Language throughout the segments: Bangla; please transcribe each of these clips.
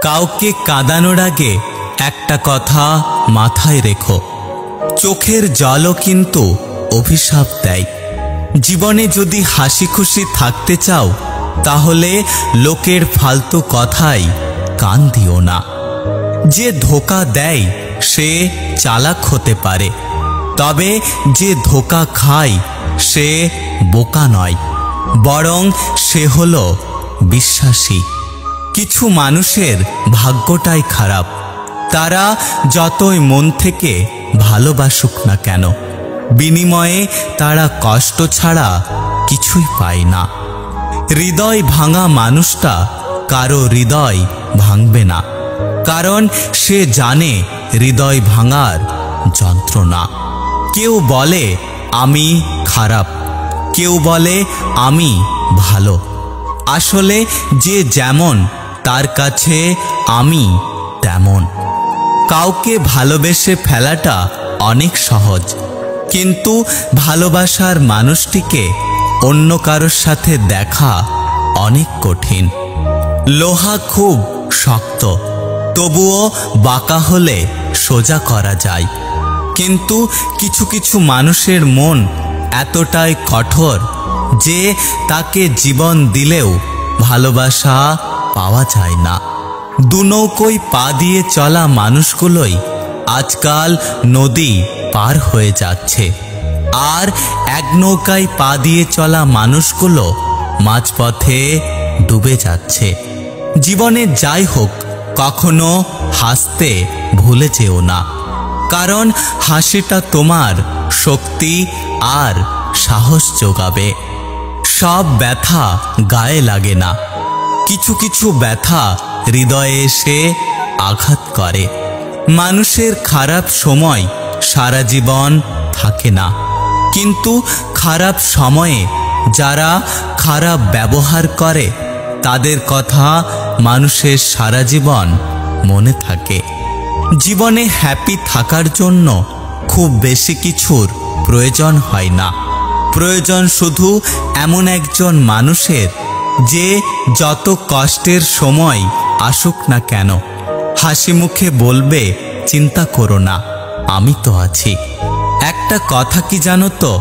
কাউকে কাঁদানোর আগে একটা কথা মাথায় রেখো, চোখের জলও কিন্তু অভিশাপ দেয়। জীবনে যদি হাসি খুশি থাকতে চাও তাহলে লোকের ফালতু কথায় কান দিও না। যে ধোঁকা দেয় সে চালাক হতে পারে, তবে যে ধোঁকা খায় সে বোকা নয়, বরং সে হলো বিশ্বাসী। কিছু মানুষের ভাগ্যটাই খারাপ, তারা যতই মন থেকে ভালোবাসুক না কেন, বিনিময়ে তারা কষ্ট ছাড়া কিছুই পায় না। হৃদয় ভাঙা মানুষটা কারো হৃদয় ভাঙবে না, কারণ সে জানে হৃদয় ভাঙার যন্ত্রণা। কেউ বলে আমি খারাপ, কেউ বলে আমি ভালো। আসলে যে যেমন তার কাছে আমি তেমন। কাউকে ভালোবেসে ফেলাটা অনেক সহজ, কিন্তু ভালোবাসার মানুষটিকে অন্য কারোর সাথে দেখা অনেক কঠিন। লোহা খুব শক্ত, তবুও বাঁকা হলে সোজা করা যায়, কিন্তু কিছু কিছু মানুষের মন এতটাই কঠোর যে তাকে জীবন দিলেও ভালোবাসা পাওয়া যায় না। দুনৌকোয় পা দিয়ে চলা মানুষগুলোই আজকাল নদী পার হয়ে যাচ্ছে, আর এক নৌকায় পা দিয়ে চলা মানুষগুলো মাঝপথে ডুবে যাচ্ছে। জীবনে যাই হোক, কখনো হাসতে ভুলে যেও না, কারণ হাসিটা তোমার শক্তি আর সাহস যোগাবে। সব ব্যথা গায়ে লাগে না, কিছু কিছু ব্যথা হৃদয়ে এসে আঘাত করে। মানুষের খারাপ সময় সারা জীবন থাকে না, কিন্তু খারাপ সময়ে যারা খারাপ ব্যবহার করে তাদের কথা মানুষের সারা জীবন মনে থাকে। জীবনে হ্যাপি থাকার জন্য খুব বেশি কিছুর প্রয়োজন হয় না, প্রয়োজন শুধু এমন একজন মানুষের যে যত কষ্টের সময় আসুক না কেন হাসি মুখে বলবে চিন্তা করো না, আমি তো আছি। একটা কথা কি জানো তো,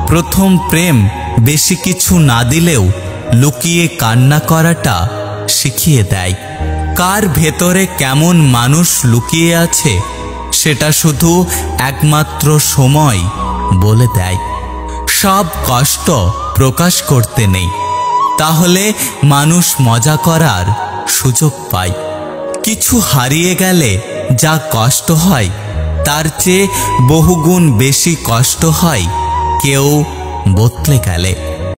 প্রথম প্রেম বেশি কিছু না দিলেও লুকিয়ে কান্না করাটা শিখিয়ে দেয়। কার ভেতরে কেমন মানুষ লুকিয়ে আছে সেটা শুধু একমাত্র সময় বলে দেয়। সব কষ্ট প্রকাশ করতে নেই, তাহলে মানুষ মজা করার সুযোগ পায়। কিছু হারিয়ে গেলে যা কষ্ট হয় তার চেয়ে বহুগুণ বেশি কষ্ট হয় কেউ বদলে গেলে।